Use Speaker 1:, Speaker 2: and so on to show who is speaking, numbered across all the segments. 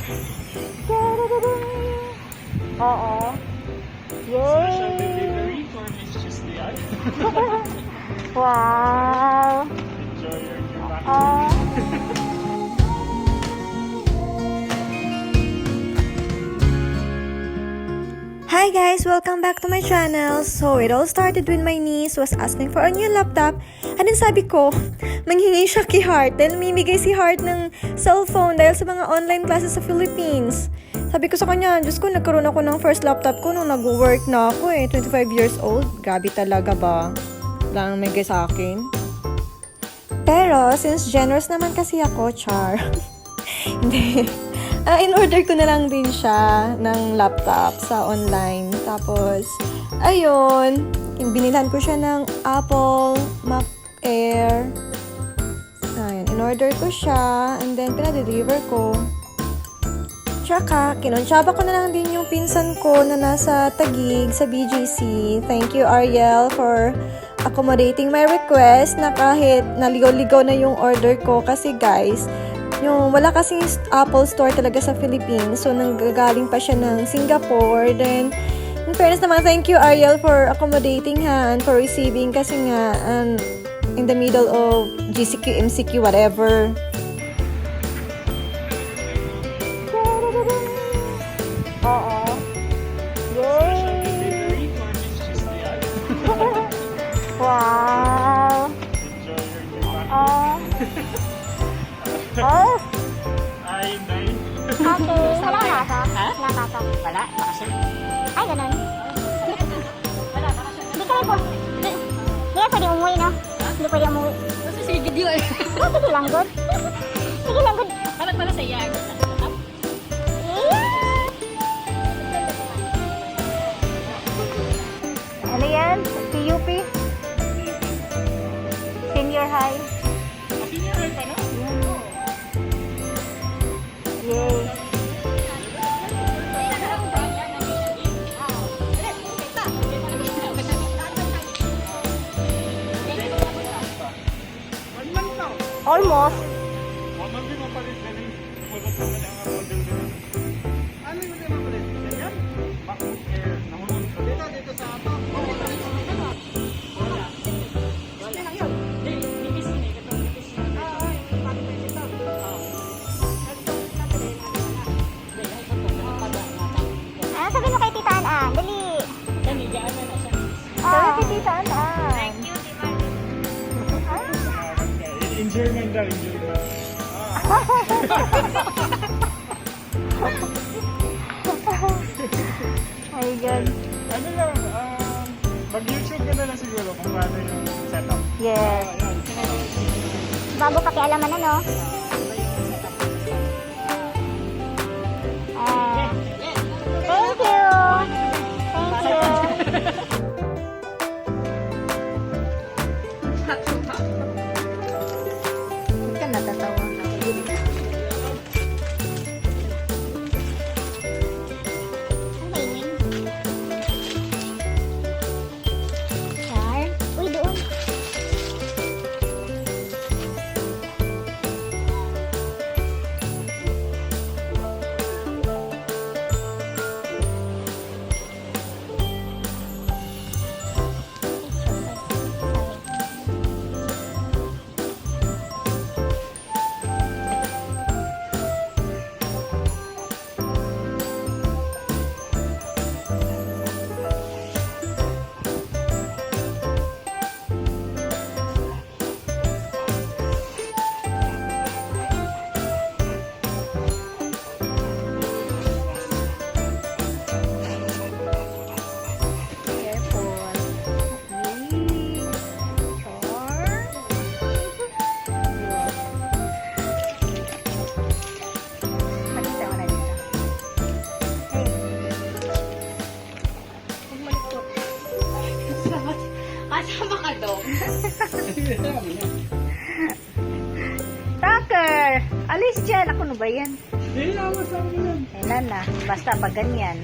Speaker 1: Oo.
Speaker 2: Special
Speaker 1: Yay!
Speaker 2: delivery for Miss Chislian.
Speaker 1: Wow!
Speaker 2: Enjoy your new Mac.
Speaker 3: Hi guys! Welcome back to my channel. So, it all started when my niece was asking for a new laptop. And then sabi ko, manghingi siya kay Heart dahil mimigay si Heart ng cellphone dahil sa mga online classes sa Philippines. Sabi ko sa kanya, Diyos ko, nagkaroon ako ng first laptop ko nung nag-work na ako 25 years old. Grabe talaga ba? Wala nang migay sa akin. Pero, since generous naman kasi ako, char. Hindi. In-order ko na lang din siya ng laptop sa online. Tapos, ayun, binilhan ko siya ng Apple MacBook Air. Ayun, in-order ko siya and then pinadeliver ko. Tsaka, kinonsyaba ko na lang din yung pinsan ko na nasa Taguig sa BGC. Thank you, Ariel, for accommodating my request na kahit naligaw-ligaw na yung order ko. Kasi guys, yung wala kasing Apple Store talaga sa Philippines. So, nanggagaling pa siya ng Singapore. Then, in fairness naman, thank you, Ariel, for accommodating and for receiving kasi nga, in the middle of GCQ, MCQ, whatever.
Speaker 1: Oo.
Speaker 2: Special delivery for Miss Chislian.
Speaker 1: Wow!
Speaker 2: Enjoy your new Mac.
Speaker 1: Oh!
Speaker 2: Ay, nice.
Speaker 1: Okay. Wala kasa?
Speaker 4: Ha?
Speaker 1: Wala kasa?
Speaker 4: Wala, bakasyon.
Speaker 1: Ay, ganun. Hindi ka po. Hindi ka pwede umuwi, no? Hindi pwede umuwi.
Speaker 4: Basta sige video eh.
Speaker 1: Sige lang, good. Sige lang, good.
Speaker 4: Parang pala sa iya.
Speaker 1: Ano yan? PUP? Senior high?
Speaker 2: Senior high pa na?
Speaker 1: Yay! Almost.
Speaker 2: Waman din mapalit na rin. Nahulog naman ang model din. Ano yung din mapalit? Yan? MacBook Air. Nahulog ka. Dito sa ato.
Speaker 1: Ano sabi mo kay Tita Ann? Dali. Sabi kay Tita Ann. Thank you, Tita
Speaker 2: Enjoy man daw, enjoy man.
Speaker 1: Ay, God.
Speaker 2: Ano lang, mag-YouTube ka na lang siguro kung paano yung setup.
Speaker 1: Yes.
Speaker 2: Ayan.
Speaker 1: Bago pakialaman na, no? Thank you! Thank you! Hindi ka natatawa. Char? Uy, doon.
Speaker 4: Kasama ka daw.
Speaker 1: Tucker! Alis dyan! Ako na ba yan?
Speaker 2: Hindi, awas lang yan.
Speaker 1: Kailan na. Basta pag ganyan.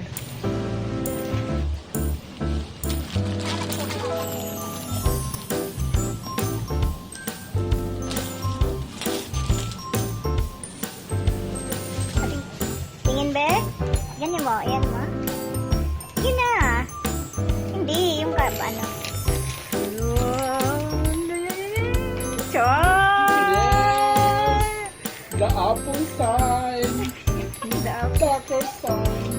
Speaker 1: mo, ayan mo. Yun na. Hindi, yung ano. Char!
Speaker 2: The apple sign.
Speaker 1: The
Speaker 2: Soccer sign.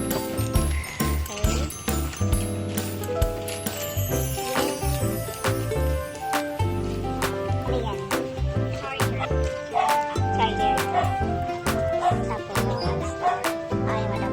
Speaker 1: Ano yan? Charger. Tapos, ay, madam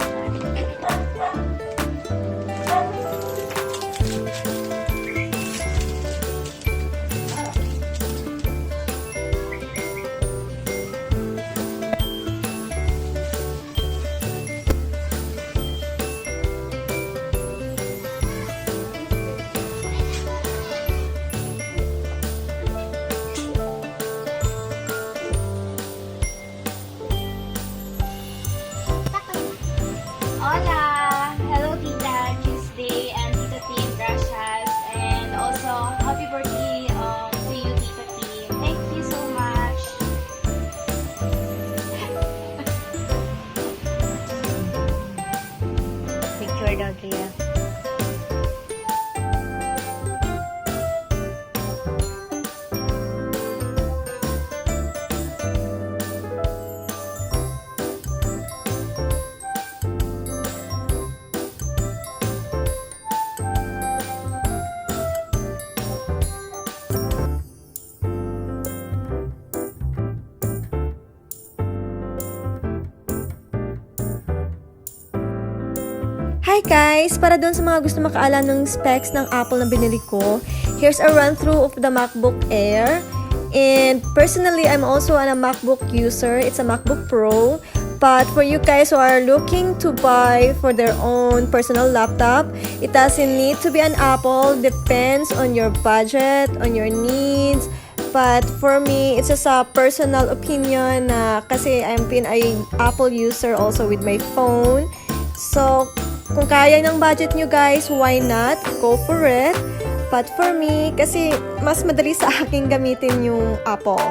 Speaker 4: Hola! Hello, Tita Tuesday and Tita Team. Gracias. And also, happy birthday to you, Tita Team. Thank you so much.
Speaker 1: Picture daw, Gia.
Speaker 3: Hi guys! Para doon sa mga gusto makaalam ng specs ng Apple na binili ko, here's a run-through of the MacBook Air. And personally, I'm also a MacBook user. It's a MacBook Pro. But for you guys who are looking to buy for their own personal laptop, it doesn't need to be an Apple. Depends on your budget, on your needs. But for me, it's just a personal opinion na kasi I've been an Apple user also with my phone. So, kung kaya ng budget nyo guys, why not? Go for it. But for me, kasi mas madali sa akin gamitin yung Apple.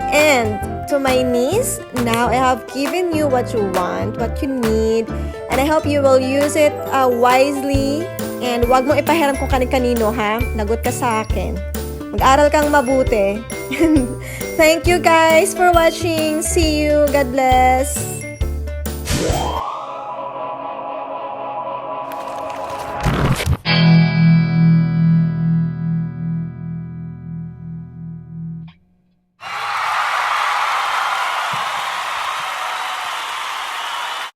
Speaker 3: And to my niece, now I have given you what you want, what you need. And I hope you will use it wisely. And wag mo ipahiram kung kanin-kanino ha. Nagot ka sa akin. Mag-aral kang mabuti. Thank you guys for watching. See you. God bless.